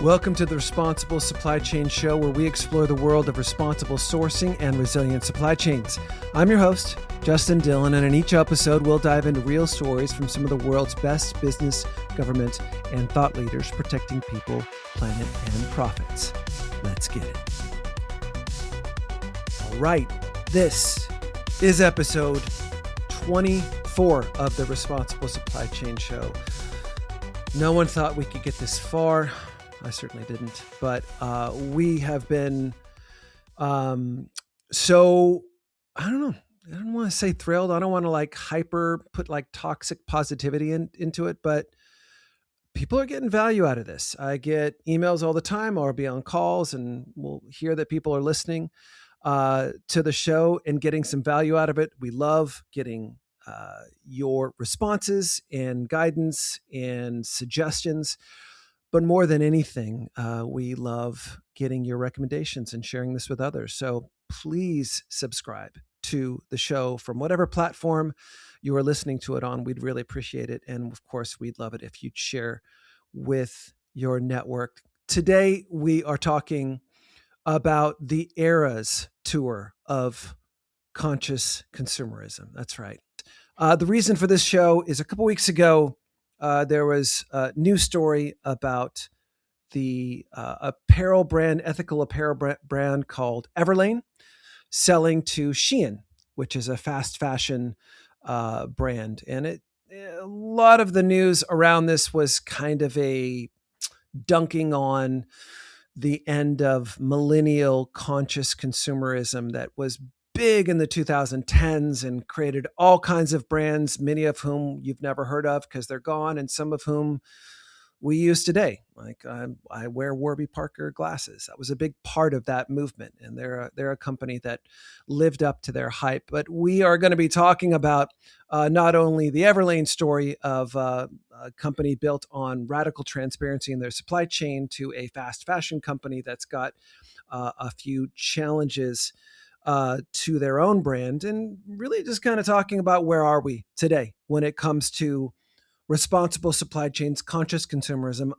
Welcome to the Responsible Supply Chain Show, where we explore the world of responsible sourcing and resilient supply chains. I'm your host, Justin Dillon, and in each episode, we'll dive into real stories from some of the world's best business, government, and thought leaders protecting people, planet, and profits. Let's get it. All right, this is episode 24 of the Responsible Supply Chain Show. No one thought we could get this far. I certainly didn't, but we have been so, I don't know. I don't want to say thrilled. I don't want to put toxic positivity into it, but people are getting value out of this. I get emails all the time, or I'll be on calls and we'll hear that people are listening to the show and getting some value out of it. We love getting your responses and guidance and suggestions. But more than anything, we love getting your recommendations and sharing this with others. So please subscribe to the show from whatever platform you are listening to it on. We'd really appreciate it. And of course, we'd love it if you'd share with your network. Today, we are talking about the Eras tour of conscious consumerism. That's right. The reason for this show is a couple weeks ago, there was a news story about the ethical apparel brand called Everlane selling to Shein, which is a fast fashion brand. And a lot of the news around this was kind of a dunking on the end of millennial conscious consumerism that was big in the 2010s and created all kinds of brands, many of whom you've never heard of because they're gone, and some of whom we use today. Like I wear Warby Parker glasses. That was a big part of that movement, and they're a company that lived up to their hype. But we are going to be talking about not only the Everlane story of a company built on radical transparency in their supply chain to a fast fashion company that's got a few challenges to their own brand, and really just kind of talking about where are we today when it comes to responsible supply chains, conscious consumerism.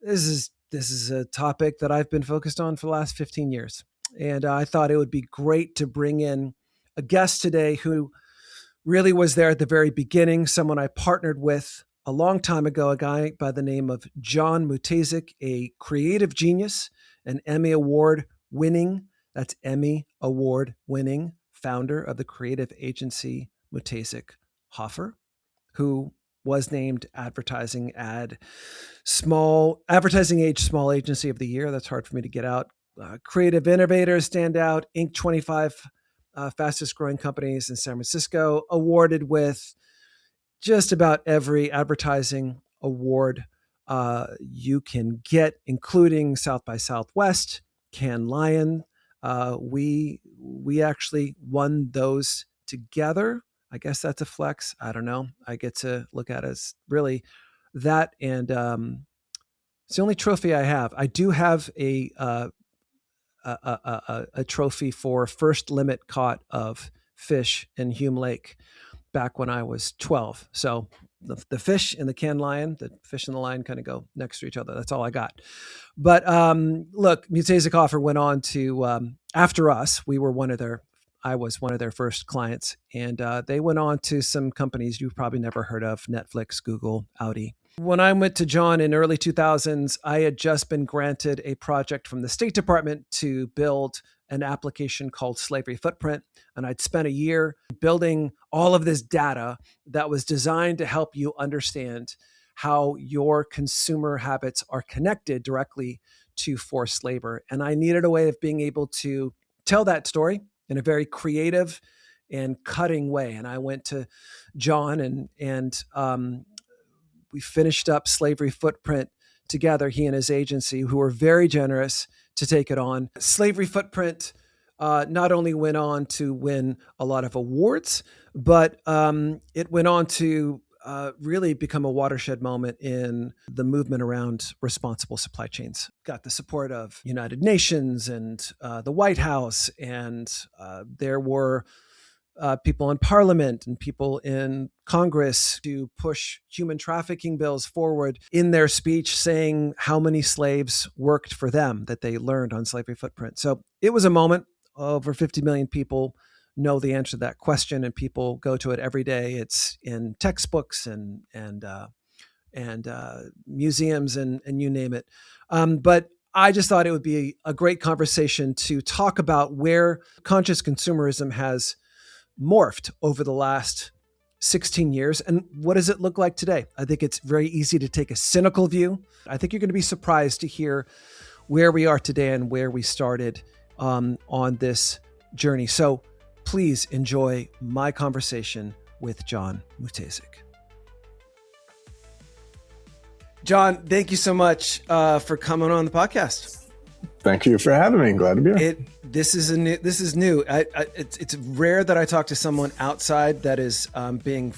This is a topic that I've been focused on for the last 15 years. And I thought it would be great to bring in a guest today who really was there at the very beginning, someone I partnered with a long time ago, a guy by the name of John Matejczyk, a creative genius, an Emmy Award-winning founder of the creative agency Matejczyk Hoffer, who was named Advertising Age Small Agency of the Year. That's hard for me to get out. Creative Innovators stand out. Inc. 25 fastest growing companies in San Francisco, awarded with just about every advertising award you can get, including South by Southwest, Cannes Lion. We actually won those together. I guess that's a flex. I don't know. I get to look at it as really that, and it's the only trophy I have. I do have a trophy for first limit caught of fish in Hume Lake back when I was 12. So the fish and the Cannes Lion, the fish and the lion kind of go next to each other. That's all I got. But look, Matejczyk Hoffer went on to, after us, I was one of their first clients, and they went on to some companies you've probably never heard of: Netflix, Google, Audi. When I went to John in early 2000s, I had just been granted a project from the State Department to build an application called Slavery Footprint. And I'd spent a year building all of this data that was designed to help you understand how your consumer habits are connected directly to forced labor. And I needed a way of being able to tell that story in a very creative and cutting way. And I went to John and we finished up Slavery Footprint together, he and his agency, who were very generous to take it on. Slavery Footprint not only went on to win a lot of awards, but it went on to really become a watershed moment in the movement around responsible supply chains. Got the support of United Nations and the White House, and there were people in parliament and people in Congress to push human trafficking bills forward in their speech, saying how many slaves worked for them that they learned on Slavery Footprint. So it was a moment. Over 50 million people know the answer to that question, and people go to it every day. It's in textbooks and museums and you name it. But I just thought it would be a great conversation to talk about where conscious consumerism has morphed over the last 16 years and what does it look like today. I think it's very easy to take a cynical view. I think you're going to be surprised to hear where we are today and where we started on this journey. So please enjoy my conversation with John Matejczyk. John, thank you so much for coming on the podcast. Thank you for having me. Glad to be here. This is new. It's rare that I talk to someone outside that is being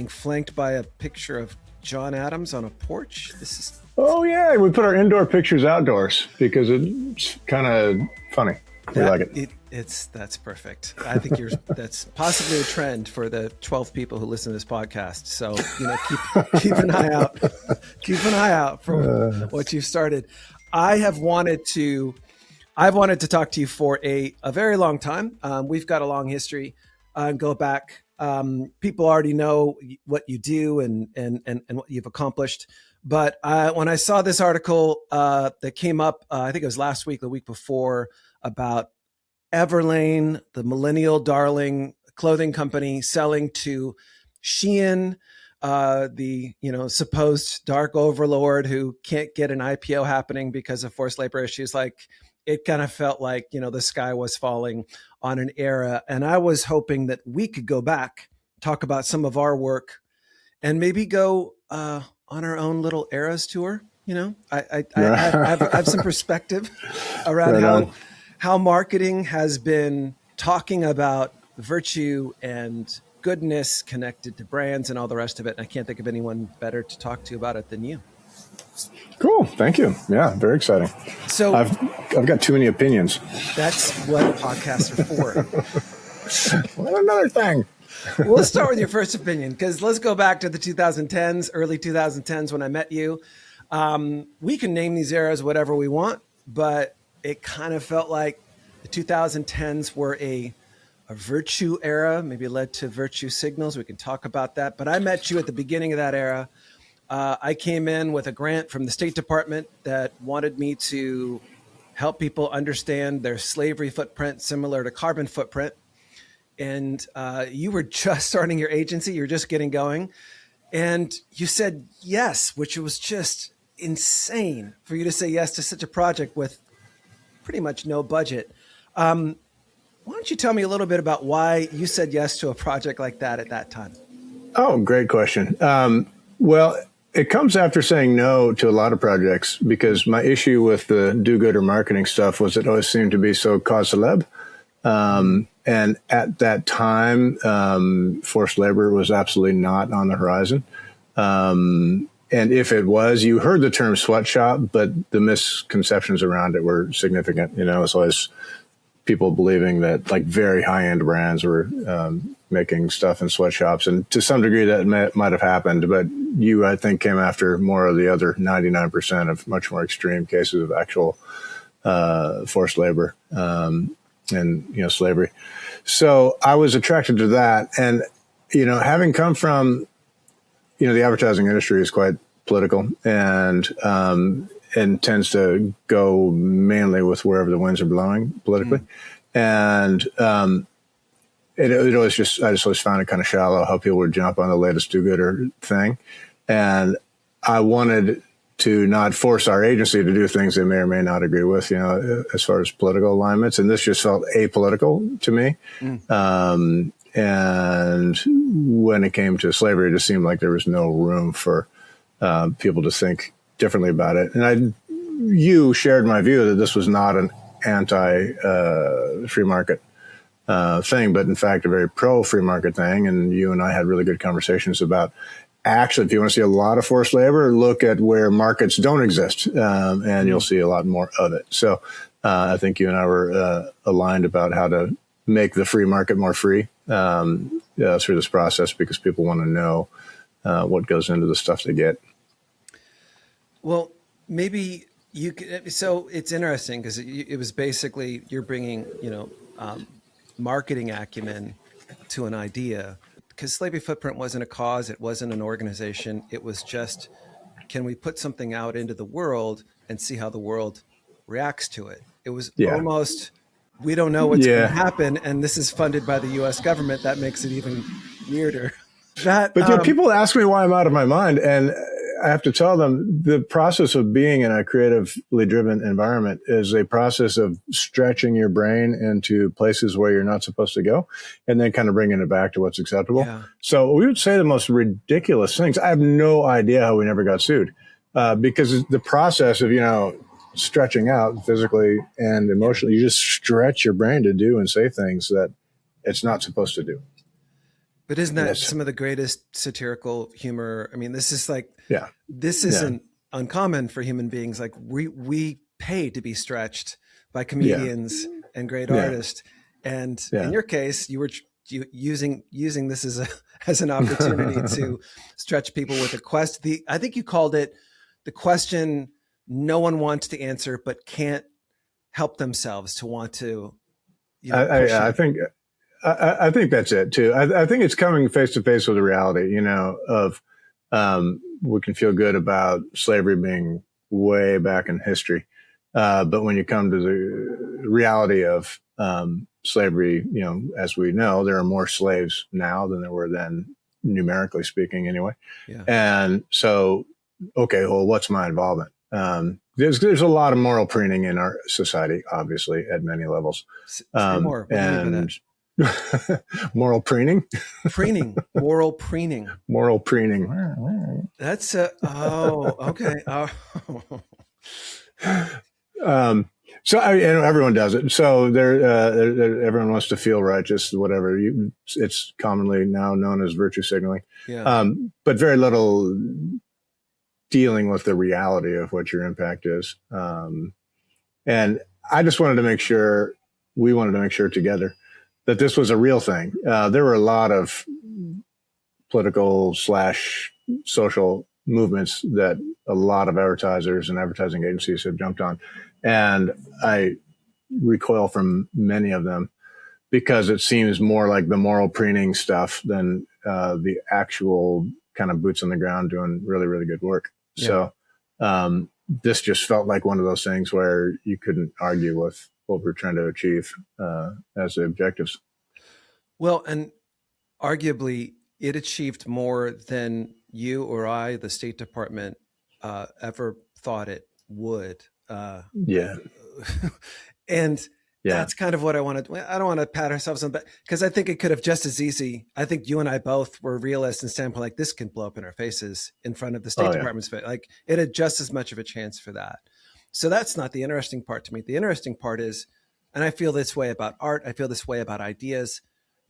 flanked by a picture of John Adams on a porch. This is. Oh yeah, we put our indoor pictures outdoors because it's kind of funny. We like it. That's perfect. I think that's possibly a trend for the 12 people who listen to this podcast. So keep an eye out. Keep an eye out for what you've started. I've wanted to talk to you for a very long time. We've got a long history. Go back. People already know what you do and what you've accomplished. But when I saw this article that came up, I think it was last week, the week before, about Everlane, the millennial darling clothing company, selling to Shein, the supposed dark overlord who can't get an IPO happening because of forced labor issues. Like, it kind of felt like the sky was falling on an era, and I was hoping that we could go back, talk about some of our work, and maybe go on our own little eras tour. I have some perspective around how marketing has been talking about virtue and goodness connected to brands and all the rest of it. And I can't think of anyone better to talk to about it than you. Cool. Thank you. Yeah, very exciting. So I've got too many opinions. That's what podcasts are for. What another thing. Well, let's start with your first opinion, because let's go back to the 2010s, early 2010s when I met you. We can name these eras whatever we want, but it kind of felt like the 2010s were a virtue era, maybe led to virtue signals. We can talk about that. But I met you at the beginning of that era. I came in with a grant from the State Department that wanted me to help people understand their slavery footprint, similar to carbon footprint. And you were just starting your agency. You were just getting going. And you said yes, which was just insane for you to say yes to such a project with pretty much no budget. Why don't you tell me a little bit about why you said yes to a project like that at that time? Oh, great question. Well, it comes after saying no to a lot of projects, because my issue with the do-gooder marketing stuff was it always seemed to be so cause célèbre. And at that time, forced labor was absolutely not on the horizon. And if it was, you heard the term sweatshop, but the misconceptions around it were significant. It's always people believing that like very high-end brands were making stuff in sweatshops. And to some degree that might have happened, but you, I think, came after more of the other 99% of much more extreme cases of actual forced labor and slavery. So I was attracted to that. And, having come from, the advertising industry is quite political and tends to go mainly with wherever the winds are blowing politically. And it always I just always found it kind of shallow how people would jump on the latest do-gooder thing. And I wanted to not force our agency to do things they may or may not agree with, as far as political alignments. And this just felt apolitical to me. And when it came to slavery, it just seemed like there was no room for people to think differently about it. And you shared my view that this was not an anti-free market thing, but in fact, a very pro-free market thing. And you and I had really good conversations about, actually, if you want to see a lot of forced labor, look at where markets don't exist, and you'll see a lot more of it. So I think you and I were aligned about how to make the free market more free through this process, because people want to know what goes into the stuff they get. Well, maybe you could, so it's interesting because it was basically you're bringing, marketing acumen to an idea, because Slavery Footprint wasn't a cause. It wasn't an organization. It was just, can we put something out into the world and see how the world reacts to it? It was almost, we don't know what's going to happen, and this is funded by the U.S. government. That makes it even weirder. But people ask me why I'm out of my mind, and I have to tell them the process of being in a creatively driven environment is a process of stretching your brain into places where you're not supposed to go, and then kind of bringing it back to what's acceptable. Yeah. So we would say the most ridiculous things. I have no idea how we never got sued, because the process of, stretching out physically and emotionally, you just stretch your brain to do and say things that it's not supposed to do. But isn't that some of the greatest satirical humor? I mean, this is like, this isn't uncommon for human beings. Like we pay to be stretched by comedians and great artists. And in your case, you were using this as an opportunity to stretch people with a quest. I think you called it the question no one wants to answer, but can't help themselves to want to. I think that's it too. I think it's coming face to face with the reality, of we can feel good about slavery being way back in history. But when you come to the reality of slavery, as we know, there are more slaves now than there were then, numerically speaking anyway. Yeah. And so, okay, well, what's my involvement? There's a lot of moral preening in our society, obviously, at many levels. More. And moral preening? Moral preening. Moral preening. That's okay. So everyone does it. So everyone wants to feel righteous, whatever. It's commonly now known as virtue signaling. Yeah. But very little dealing with the reality of what your impact is. And I just wanted to make sure, we wanted to make sure together that this was a real thing. There were a lot of political / social movements that a lot of advertisers and advertising agencies have jumped on. And I recoil from many of them because it seems more like the moral preening stuff than the actual kind of boots on the ground doing really, really good work. Yeah. So this just felt like one of those things where you couldn't argue with what we're trying to achieve as the objectives. Well, and arguably it achieved more than you or I, the State Department, ever thought it would. And that's kind of what I wanted. I don't want to pat ourselves on the back, because I think it could have just as easy. I think you and I both were realists and standpoint, like, this can blow up in our faces in front of the State Department's face. Like, it had just as much of a chance for that. So that's not the interesting part to me. The interesting part is, and I feel this way about art, I feel this way about ideas.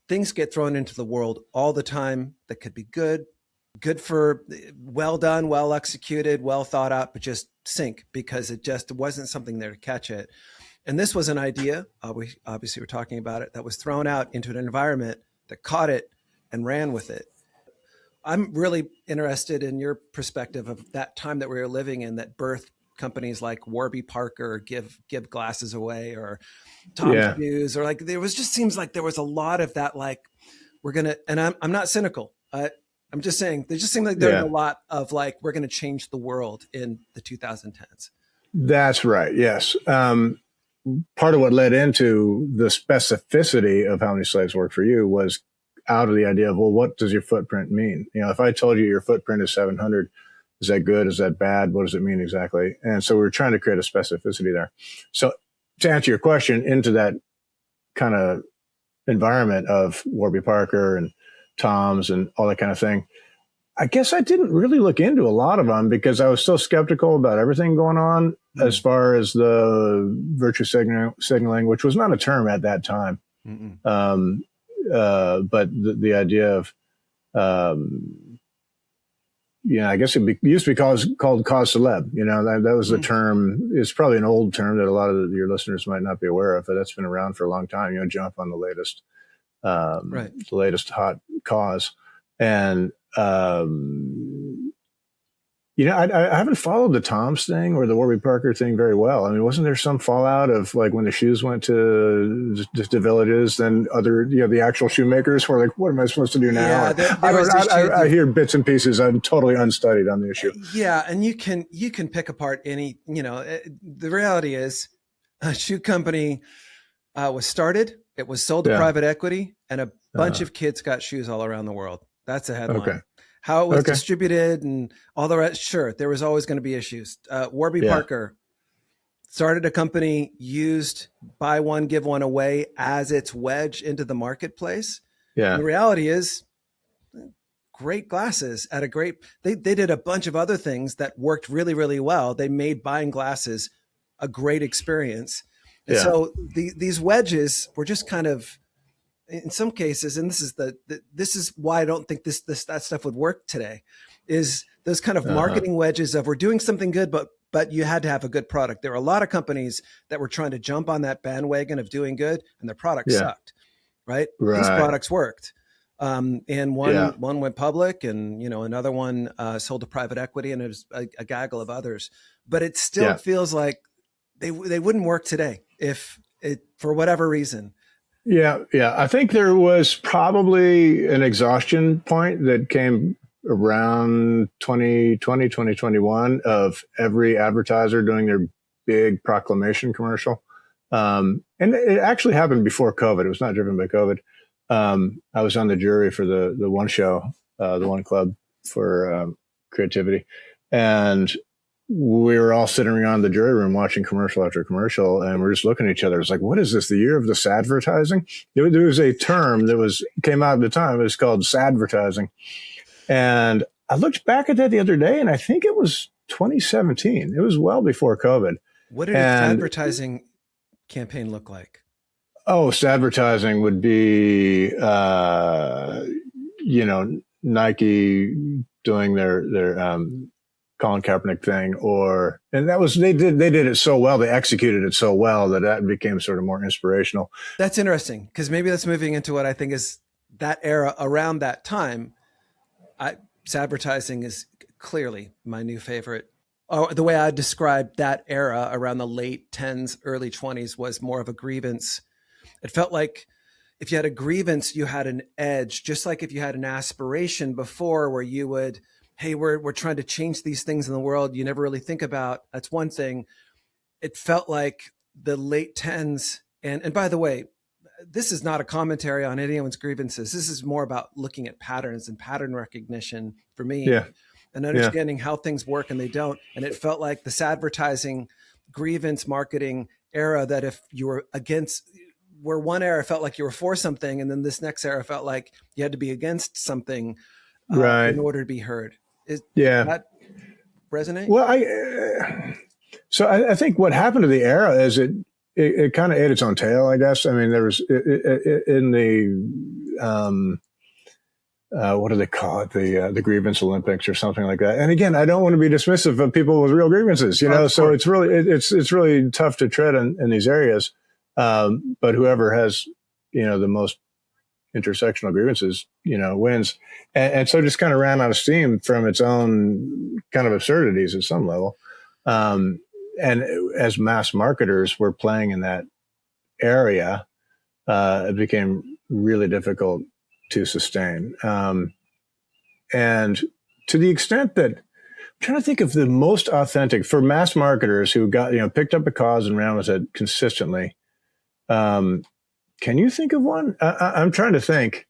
Things get thrown into the world all the time that could be good for, well done, well executed, well thought out, but just sink because it just wasn't something there to catch it. And this was an idea, we obviously were talking about it, that was thrown out into an environment that caught it and ran with it. I'm really interested in your perspective of that time that we were living in, that birthed companies like Warby Parker, give glasses away, or Tom's News, or like, there was just seems like there was a lot of that, like, we're going to, and I'm not cynical. I'm just saying, there just seemed like there was a lot of like, we're going to change the world in the 2010s. That's right. Yes. Part of what led into the specificity of how many slaves worked for you was out of the idea of, well, what does your footprint mean? If I told you your footprint is 700, is that good? Is that bad? What does it mean exactly? And so we were trying to create a specificity there. So to answer your question, into that kind of environment of Warby Parker and Tom's and all that kind of thing, I guess I didn't really look into a lot of them because I was so skeptical about everything going on as far as the virtue signaling, which was not a term at that time. But the idea of I guess it used to be called cause celeb. That was the term. It's probably an old term that a lot of your listeners might not be aware of, but that's been around for a long time. Jump on the latest, Right. the latest hot cause. And, I haven't followed the Tom's thing or the Warby Parker thing very well. I mean, wasn't there some fallout of like when the shoes went to the villages, then other, the actual shoemakers were like, what am I supposed to do now? Yeah, I hear bits and pieces. I'm totally unstudied on the issue. Yeah. And you can pick apart any, the reality is a shoe company was started. It was sold to private equity, and a bunch of kids got shoes all around the world. That's a headline. Okay. How it was distributed and all the rest. Sure, there was always going to be issues. Warby Parker started a company, used buy one, give one away as its wedge into the marketplace. Yeah. The reality is great glasses at they did a bunch of other things that worked really, really well. They made buying glasses a great experience. And so these wedges were just kind of, in some cases, and this is why I don't think that stuff would work today, is those kind of marketing wedges of we're doing something good, but you had to have a good product. There were a lot of companies that were trying to jump on that bandwagon of doing good, and their products sucked. Right? These products worked, and one went public, and another one sold to private equity, and it was a gaggle of others. But it still feels like they wouldn't work today if it, for whatever reason. Yeah. I think there was probably an exhaustion point that came around 2020, 2021 of every advertiser doing their big proclamation commercial. And it actually happened before COVID. It was not driven by COVID. I was on the jury for the one show, the one club for creativity. And we were all sitting around the jury room watching commercial after commercial, and we're just looking at each other. It's like, what is this? The year of the sadvertising? There was a term that came out at the time. It was called sadvertising. And I looked back at that the other day, and I think it was 2017. It was well before COVID. What did its advertising campaign look like? Oh, sadvertising would be, Nike doing their Colin Kaepernick thing, and that was, they did it so well. They executed it so well that became sort of more inspirational. That's interesting, because maybe that's moving into what I think is that era around that time. Advertising is clearly my new favorite. The way I described that era around the late 10s, early 20s was more of a grievance. It felt like if you had a grievance, you had an edge, just like if you had an aspiration before where you would, hey, we're trying to change these things in the world you never really think about. That's one thing. It felt like the late 10s. And by the way, this is not a commentary on anyone's grievances. This is more about looking at patterns and pattern recognition for me, and understanding how things work and they don't. And it felt like this advertising grievance marketing era, that if you were against, where one era felt like you were for something, and then this next era felt like you had to be against something in order to be heard. Does that resonate? Well, I think what happened to the era is it kind of ate its own tail, I guess. I mean, there was in the what do they call it? The grievance Olympics or something like that. And again, I don't want to be dismissive of people with real grievances, so it's really tough to tread in these areas. But whoever has, the most intersectional grievances, wins. And so just kind of ran out of steam from its own kind of absurdities at some level. And as mass marketers were playing in that area, it became really difficult to sustain. And to the extent that, I'm trying to think of the most authentic for mass marketers who got, picked up a cause and ran with it consistently. Can you think of one? I'm trying to think.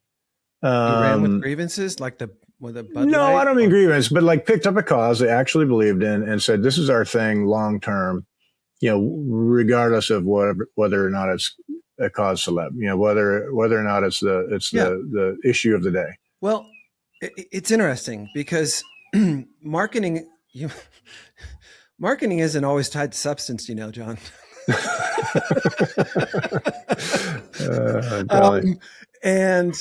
You ran with grievances, like with a Bud No, Light? I don't mean grievance, but like picked up a cause they actually believed in and said, this is our thing long term, regardless of whether or not it's a cause celeb, whether or not it's the issue of the day. Well, it's interesting because marketing isn't always tied to substance, John. And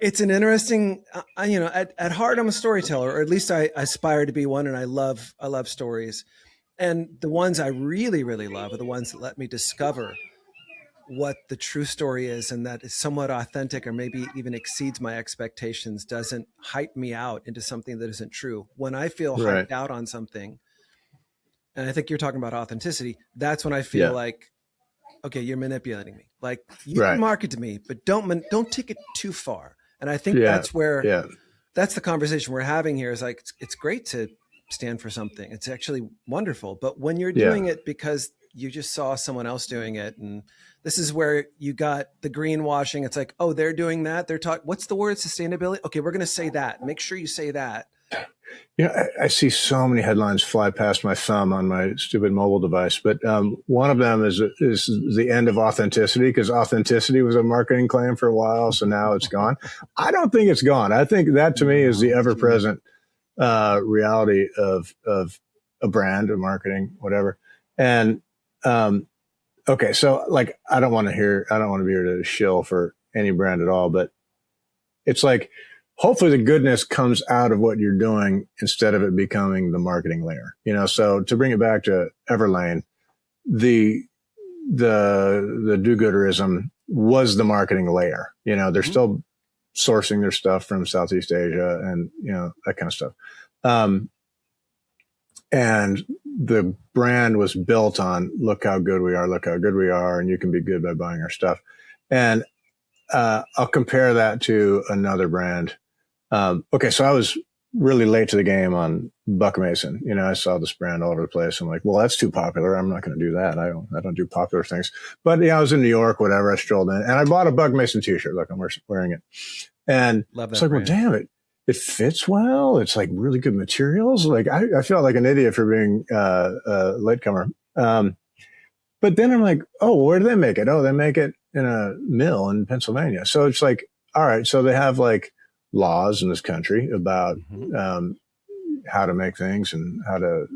It's an interesting, at heart, I'm a storyteller, or at least I aspire to be one. And I love stories. And the ones I really, really love are the ones that let me discover what the true story is, and that is somewhat authentic or maybe even exceeds my expectations, doesn't hype me out into something that isn't true. When I feel Right. hyped out on something, and I think you're talking about authenticity, that's when I feel Yeah. like, okay, you're manipulating me. Like, you can Right. market to me, but don't take it too far. And I think Yeah. that's where, Yeah. that's the conversation we're having here, is like, it's great to stand for something. It's actually wonderful. But when you're Yeah. doing it because you just saw someone else doing it, and this is where you got the greenwashing. It's like, oh, they're doing that. They're talking, what's the word? Sustainability. Okay, we're going to say that. Make sure you say that. I see so many headlines fly past my thumb on my stupid mobile device, but one of them is the end of authenticity, because authenticity was a marketing claim for a while, so now it's gone. I don't think it's gone. I think that, to me, is the ever-present reality of a brand, of marketing, whatever. And okay, so like, I don't want to be here to shill for any brand at all, but it's like, hopefully the goodness comes out of what you're doing instead of it becoming the marketing layer. So to bring it back to Everlane, the do-gooderism was the marketing layer. They're still sourcing their stuff from Southeast Asia and, that kind of stuff. And the brand was built on, look how good we are, and you can be good by buying our stuff. And I'll compare that to another brand. Okay, so I was really late to the game on Buck Mason. I saw this brand all over the place. I'm like, well, that's too popular. I'm not going to do that. I don't do popular things. But I was in New York, whatever. I strolled in and I bought a Buck Mason t-shirt. Look, I'm wearing it. And it's like, brand. Well, damn it. It fits well. It's like really good materials. Like, I felt like an idiot for being a latecomer. But then I'm like, oh, where do they make it? Oh, they make it in a mill in Pennsylvania. So it's like, all right. So they have like laws in this country about how to make things and how to,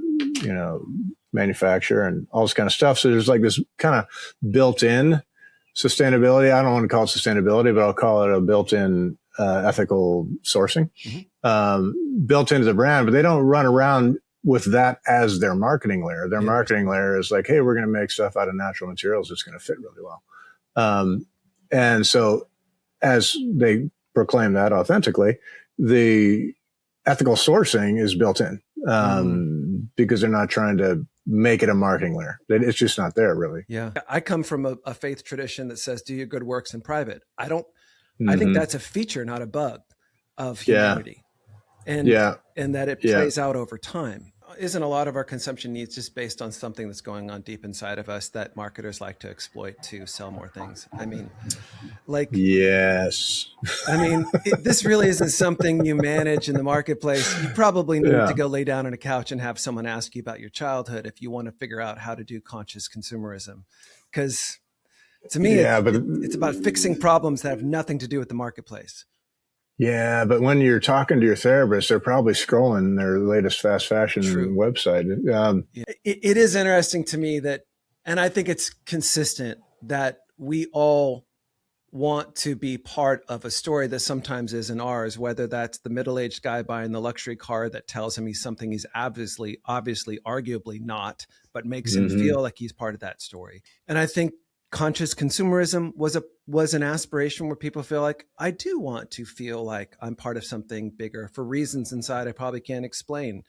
manufacture and all this kind of stuff. So there's like this kind of built-in sustainability. I don't want to call it sustainability, but I'll call it a built-in ethical sourcing built into the brand. But they don't run around with that as their marketing layer. Their marketing layer is like, hey, we're going to make stuff out of natural materials that's going to fit really well. And so as they proclaim that authentically, the ethical sourcing is built in because they're not trying to make it a marketing layer. It's just not there, really. Yeah. I come from a faith tradition that says, do your good works in private. I think that's a feature, not a bug of humanity. And that it plays out over time. Isn't a lot of our consumption needs just based on something that's going on deep inside of us that marketers like to exploit to sell more things? I mean, like, yes. I mean, this really isn't something you manage in the marketplace. You probably need to go lay down on a couch and have someone ask you about your childhood if you want to figure out how to do conscious consumerism. Because to me, it's about fixing problems that have nothing to do with the marketplace. Yeah, but when you're talking to your therapist, they're probably scrolling their latest fast fashion website. It is interesting to me that, and I think it's consistent, that we all want to be part of a story that sometimes isn't ours, whether that's the middle-aged guy buying the luxury car that tells him he's something he's obviously, arguably not, but makes him feel like he's part of that story. And I think conscious consumerism was an aspiration where people feel like, I do want to feel like I'm part of something bigger for reasons inside I probably can't explain.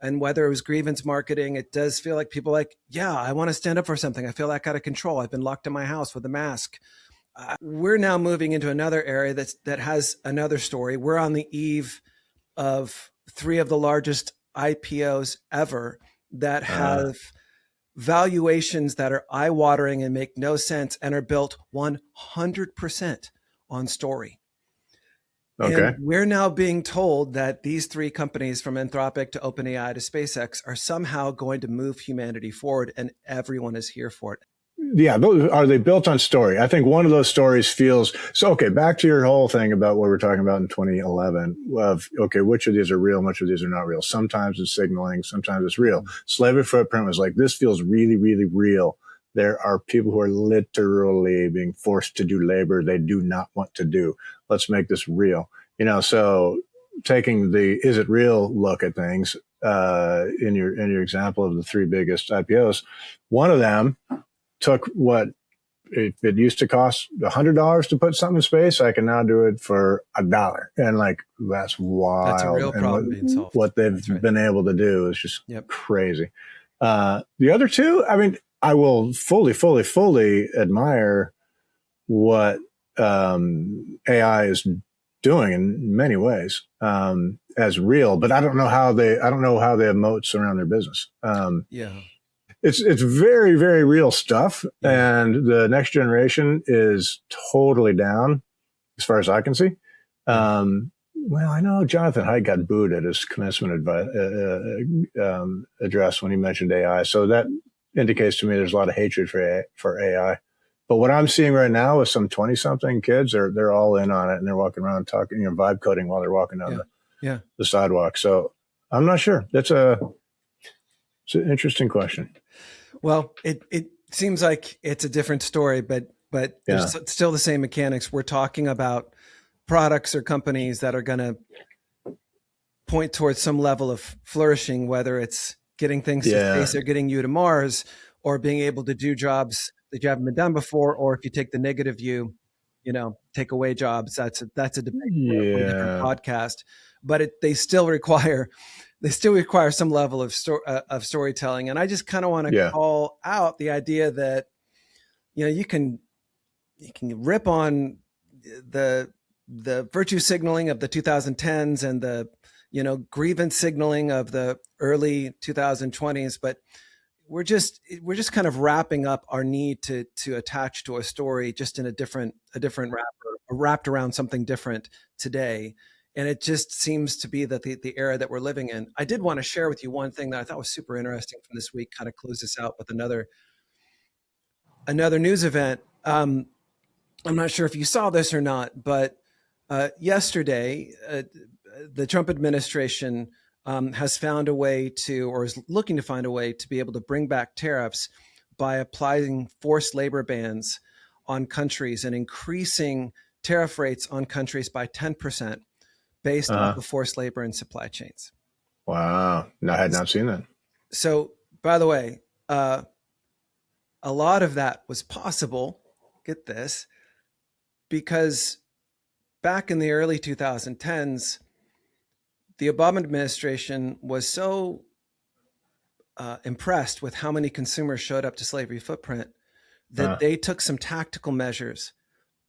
And whether it was grievance marketing, it does feel like people like, yeah, I want to stand up for something. I feel like out of control. I've been locked in my house with a mask. We're now moving into another area that has another story. We're on the eve of 3 of the largest IPOs ever that have valuations that are eye-watering and make no sense and are built 100% on story. Okay. And we're now being told that these 3 companies, from Anthropic to OpenAI to SpaceX, are somehow going to move humanity forward, and everyone is here for it. Yeah, are they built on story? I think one of those stories feels so. Okay, back to your whole thing about what we were talking about in 2011 of, okay, which of these are real, which of these are not real. Sometimes it's signaling, sometimes it's real. Slavery Footprint was like, this feels really, really real. There are people who are literally being forced to do labor they do not want to do. let's make this real. So taking the is it real look at things, in your example of the three biggest IPOs, one of them took what it used to cost $100 to put something in space. I can now do it for $1. And that's wild. That's a real problem being solved. What they've been able to do is just crazy. The other two, I mean, I will fully admire what AI is doing in many ways, as real, but I don't know how they have moats around their business. It's very, very real stuff. Yeah. And the next generation is totally down as far as I can see. Well, I know Jonathan Haidt got booed at his commencement address when he mentioned AI. So that indicates to me there's a lot of hatred for AI. But what I'm seeing right now is some 20-something kids, they're all in on it, and they're walking around talking, vibe coding while they're walking down the sidewalk. So I'm not sure. It's an interesting question. Well, it seems like it's a different story, but there's still the same mechanics. We're talking about products or companies that are going to point towards some level of flourishing, whether it's getting things to space or getting you to Mars, or being able to do jobs that you haven't been done before, or if you take the negative view, take away jobs. That's a debate for a different podcast. But they still require some level of storytelling. And I just kind of want to call out the idea that you can rip on the virtue signaling of the 2010s and the grievance signaling of the early 2020s, but we're just kind of wrapping up our need to attach to a story just in a different wrapper, wrapped around something different today. And it just seems to be that the era that we're living in. I did want to share with you one thing that I thought was super interesting from this week, kind of close this out with another news event. I'm not sure if you saw this or not, but yesterday, the Trump administration has found a way to, or is looking to find a way to be able to bring back tariffs by applying forced labor bans on countries and increasing tariff rates on countries by 10%. Based off of forced labor and supply chains. Wow. No, I had not seen that. So, by the way, a lot of that was possible, get this, because back in the early 2010s, the Obama administration was so impressed with how many consumers showed up to Slavery Footprint that they took some tactical measures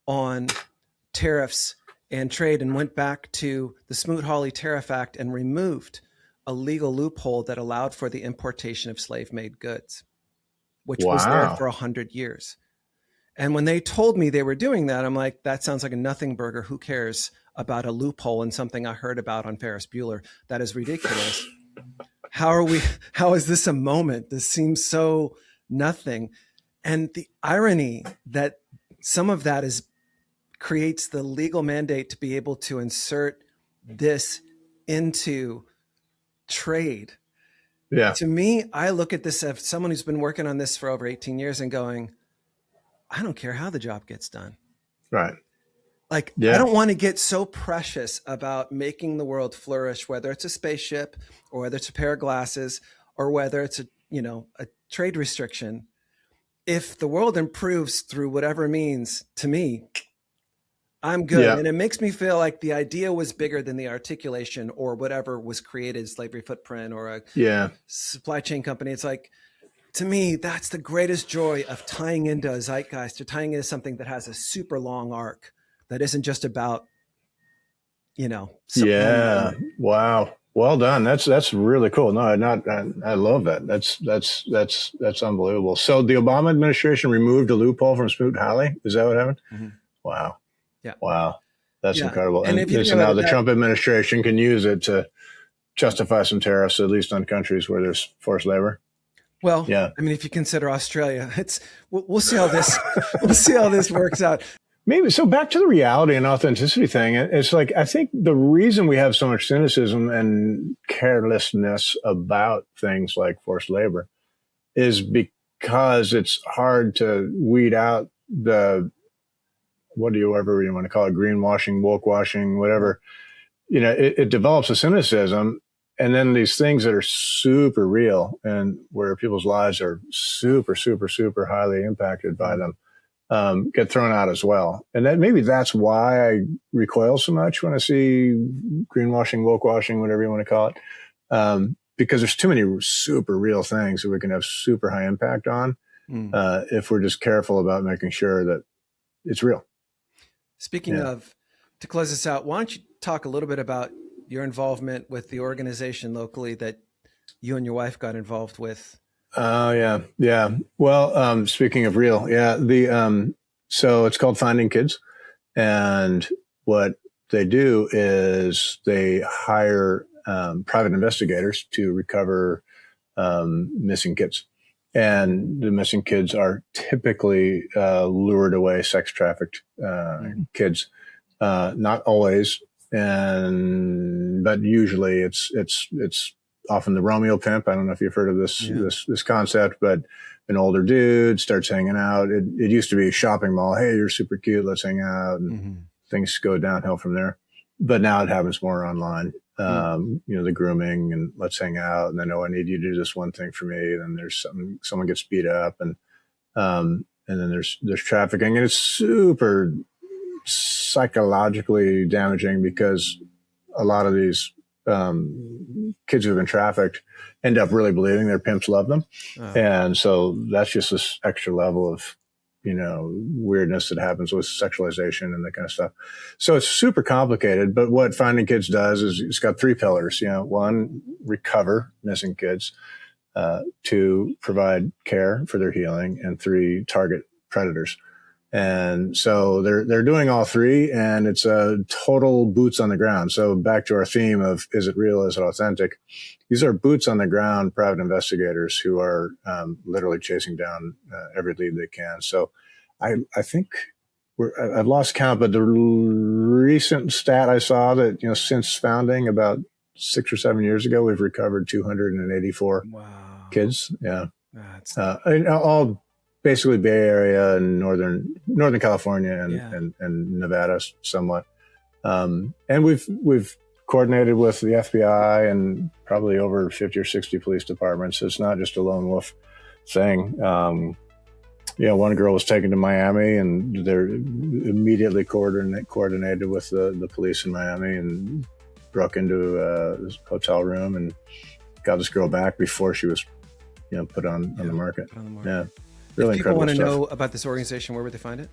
on tariffs and trade and went back to the Smoot-Hawley Tariff Act and removed a legal loophole that allowed for the importation of slave-made goods, which was there for 100 years. And when they told me they were doing that, I'm like, that sounds like a nothing burger. Who cares about a loophole in something I heard about on Ferris Bueller? That is ridiculous. How is this a moment? This seems so nothing. And the irony that some of that creates the legal mandate to be able to insert this into trade. Yeah. To me, I look at this as someone who's been working on this for over 18 years and going, I don't care how the job gets done. Right. I don't want to get so precious about making the world flourish, whether it's a spaceship or whether it's a pair of glasses or whether it's a trade restriction. If the world improves through whatever means, to me, I'm good. Yeah. And it makes me feel like the idea was bigger than the articulation or whatever was created, Slavery Footprint or a supply chain company. It's like, to me, that's the greatest joy of tying into a zeitgeist, or tying into something that has a super long arc that isn't just about, Wow. Well done. That's really cool. No, I love that. That's unbelievable. So the Obama administration removed a loophole from Smoot-Hawley. Is that what happened? Mm-hmm. Wow. Yeah. Wow. That's incredible. And so now the Trump administration can use it to justify some tariffs, at least on countries where there's forced labor. Well, I mean, if you consider Australia, we'll see how this works out. Maybe. So back to the reality and authenticity thing. It's like, I think the reason we have so much cynicism and carelessness about things like forced labor is because it's hard to weed out the whatever you want to call it, greenwashing, woke washing, whatever, it develops a cynicism. And then these things that are super real and where people's lives are super, super, super highly impacted by them, get thrown out as well. And maybe that's why I recoil so much when I see greenwashing, woke washing, whatever you want to call it. Because there's too many super real things that we can have super high impact on if we're just careful about making sure that it's real. Speaking of, to close this out, why don't you talk a little bit about your involvement with the organization locally that you and your wife got involved with? Oh, yeah. Well, speaking of real, so it's called Finding Kids. And what they do is they hire private investigators to recover missing kids. And the missing kids are typically lured away, sex trafficked kids. Not always, but usually it's often the Romeo pimp. I don't know if you've heard of this concept, but an older dude starts hanging out. It used to be a shopping mall. Hey, you're super cute. Let's hang out. And things go downhill from there. But now it happens more online. The grooming and let's hang out. And then, I need you to do this one thing for me. Then there's someone gets beat up and then there's trafficking, and it's super psychologically damaging because a lot of these kids who've been trafficked end up really believing their pimps love them. And so that's just this extra level of, weirdness that happens with sexualization and that kind of stuff. So it's super complicated, but what Finding Kids does is it's got 3 pillars. One, recover missing kids, 2, provide care for their healing, and 3, target predators. And so they're doing all 3, and it's a total boots on the ground. So back to our theme of, is it real? Is it authentic? These are boots on the ground private investigators who are literally chasing down every lead they can. So I think I've lost count, but the recent stat I saw that, since founding about 6 or 7 years ago, we've recovered 284 kids. Yeah. All basically Bay Area and Northern California and Nevada somewhat. And we've coordinated with the FBI and probably over 50 or 60 police departments. So it's not just a lone wolf thing. One girl was taken to Miami, and they're immediately coordinated with the police in Miami and broke into this hotel room and got this girl back before she was, put on the market. Yeah. Really incredible stuff. If people want to know about this organization, where would they find it?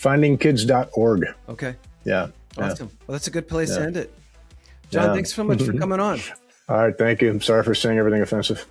Findingkids.org. Okay. Yeah. Awesome. Well, that's a good place to end it. John, thanks so much for coming on. All right. Thank you. I'm sorry for saying everything offensive.